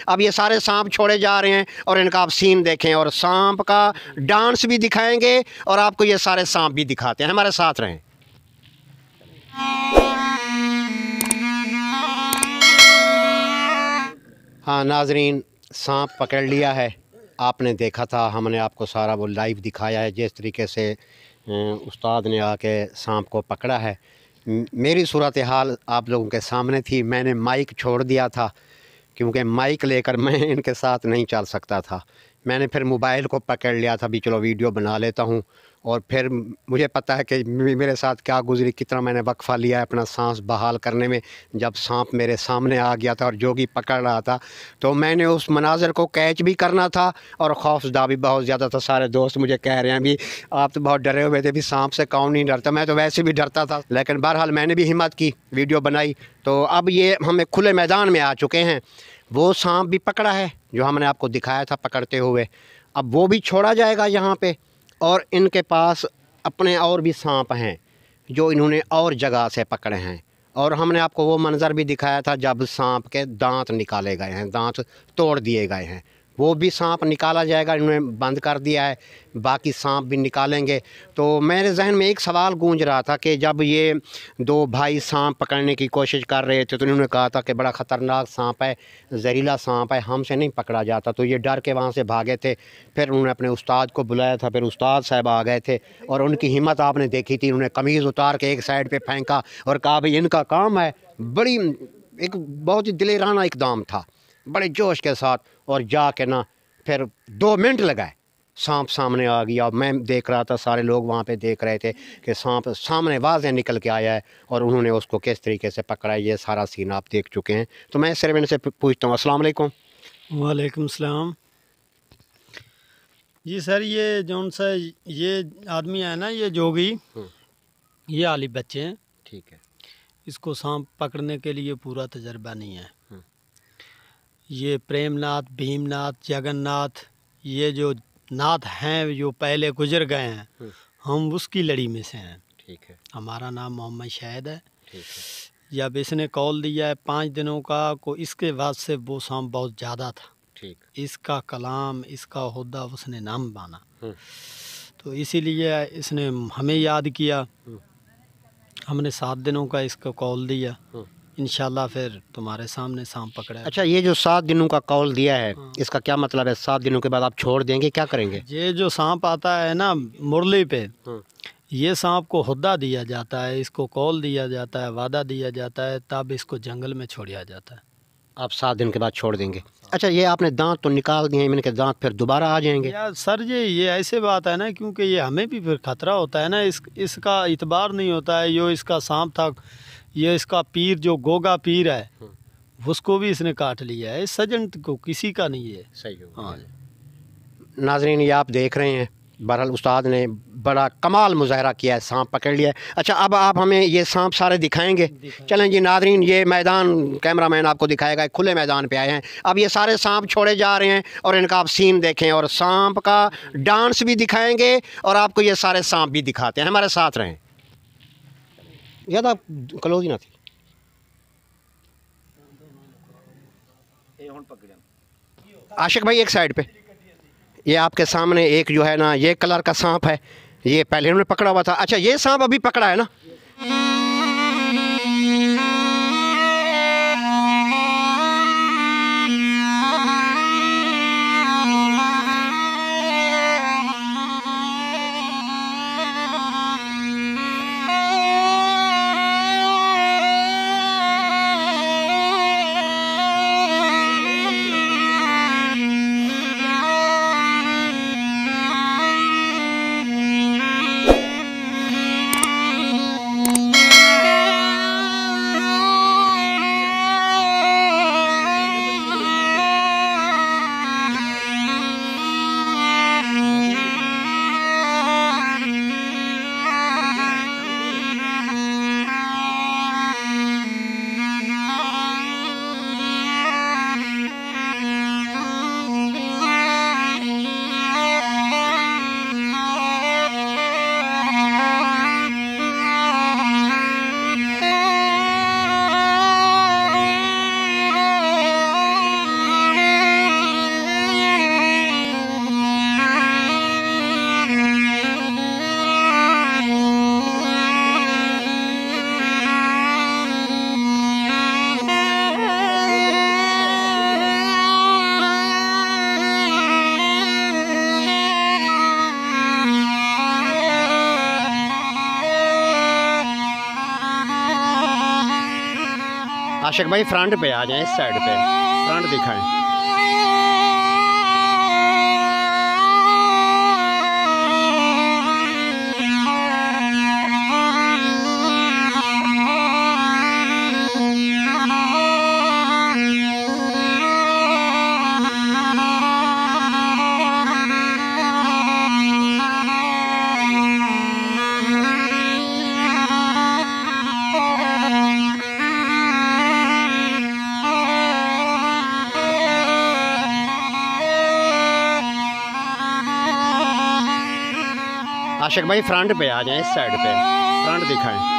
अब ये सारे सांप छोड़े जा रहे हैं और इनका आप सीन देखें और सांप का डांस भी दिखाएंगे और आपको ये सारे सांप भी दिखाते हैं। हमारे साथ रहें। हाँ नाजरीन, सांप पकड़ लिया है। आपने देखा था, हमने आपको सारा वो लाइव दिखाया है जिस तरीके से उस्ताद ने आके सांप को पकड़ा है। मेरी सूरत हाल आप लोगों के सामने थी। मैंने माइक छोड़ दिया था क्योंकि माइक लेकर मैं इनके साथ नहीं चल सकता था। मैंने फिर मोबाइल को पकड़ लिया था भी चलो वीडियो बना लेता हूँ। और फिर मुझे पता है कि मेरे साथ क्या गुजरी, कितना मैंने वक्फ़ा लिया है अपना सांस बहाल करने में। जब सांप मेरे सामने आ गया था और जोगी पकड़ रहा था तो मैंने उस मनाज़र को कैच भी करना था और खौफजदा भी बहुत ज़्यादा था। सारे दोस्त मुझे कह रहे हैं भी आप तो बहुत डरे हुए थे, भी सांप से कौन नहीं डरता। मैं तो वैसे भी डरता था, लेकिन बहरहाल मैंने भी हिम्मत की, वीडियो बनाई। तो अब ये हमें खुले मैदान में आ चुके हैं। वो सांप भी पकड़ा है जो हमने आपको दिखाया था पकड़ते हुए। अब वो भी छोड़ा जाएगा यहाँ पे, और इनके पास अपने और भी सांप हैं जो इन्होंने और जगह से पकड़े हैं। और हमने आपको वो मंज़र भी दिखाया था जब सांप के दांत निकाले गए हैं, दांत तोड़ दिए गए हैं। वो भी सांप निकाला जाएगा, इन्होंने बंद कर दिया है, बाकी सांप भी निकालेंगे। तो मेरे जहन में एक सवाल गूंज रहा था कि जब ये दो भाई सांप पकड़ने की कोशिश कर रहे थे तो इन्होंने कहा था कि बड़ा ख़तरनाक सांप है, जहरीला सांप है, हमसे नहीं पकड़ा जाता। तो ये डर के वहाँ से भागे थे। फिर उन्होंने अपने उस्ताद को बुलाया था, फिर उस्ताद साहब आ गए थे और उनकी हिम्मत आपने देखी थी। उन्होंने कमीज़ उतार के एक साइड पे फेंका और कहा भाई इनका काम है। बड़ी एक बहुत ही दिलेराना इकदाम था, बड़े जोश के साथ। और जाके ना फिर 2 मिनट लगाए, सांप सामने आ गया। मैं देख रहा था, सारे लोग वहाँ पे देख रहे थे कि सांप सामने वाज़े निकल के आया है और उन्होंने उसको किस तरीके से पकड़ा है। ये सारा सीन आप देख चुके हैं। तो मैं सिर्फ इनसे पूछता हूँ, अस्सलाम वालेकुम। वालेकुम सलाम। जी सर, ये जौन सा ये आदमी है ना, ये जोगी, ये आली बच्चे हैं। ठीक है। इसको सांप पकड़ने के लिए पूरा तजर्बा नहीं है। ये प्रेमनाथ, भीमनाथ, जगन्नाथ, ये जो नाथ हैं जो पहले गुजर गए हैं, हम उसकी लड़ी में से हैं। ठीक है। हमारा नाम मोहम्मद शाहिद है। ठीक है। जब इसने कॉल दिया है 5 दिनों का को, इसके बाद से वो सांप बहुत ज़्यादा था। ठीक। इसका कलाम, इसका हुद्दा उसने नाम माना, तो इसीलिए इसने हमें याद किया। हमने 7 दिनों का इसको कॉल दिया। इंशाल्लाह फिर तुम्हारे सामने सांप पकड़ा है। अच्छा, ये जो 7 दिनों का कॉल दिया है, इसका क्या मतलब है? 7 दिनों के बाद आप छोड़ देंगे, क्या करेंगे? ये जो सांप आता है ना मुरली पे, ये सांप को हुद्दा दिया जाता है, इसको कॉल दिया जाता है, वादा दिया जाता है, तब इसको जंगल में छोड़ा जाता है। आप 7 दिन के बाद छोड़ देंगे? अच्छा, ये आपने दांत तो निकाल दिए, इनके दांत फिर दोबारा आ जाएंगे? यार सर जी, ये ऐसे बात है ना, क्योंकि ये हमें भी फिर खतरा होता है ना। इसका इतबार नहीं होता है। यो इसका सांप था, ये इसका पीर जो गोगा पीर है, उसको भी इसने काट लिया है। इस सजन को किसी का नहीं है। सही हो। हाँ। नाजरीन, ये आप देख रहे हैं, बहरहाल उस्ताद ने बड़ा कमाल मुजाहरा किया है, सांप पकड़ लिया है। अच्छा, अब आप हमें ये सांप सारे दिखाएंगे? चलें जी नाजरीन, ये मैदान कैमरामैन आपको दिखाएगा। खुले मैदान पे आए हैं। अब ये सारे सांप छोड़े जा रहे हैं और इनका आप सीन देखें और सांप का डांस भी दिखाएंगे और आपको ये सारे सांप भी दिखाते हैं। हमारे साथ रहें। ज़्यादा क्लोज ही ना थी। आशिक भाई एक साइड पे। ये आपके सामने एक जो है ना, ये कलर का सांप है, ये पहले उन्होंने पकड़ा हुआ था। अच्छा, ये सांप अभी पकड़ा है ना? आशिक भाई फ्रंट पे आ जाएं, इस साइड पे फ्रंट दिखाएं। आशिक भाई फ्रंट पे आ जाएं, इस साइड पे फ्रंट दिखाएं।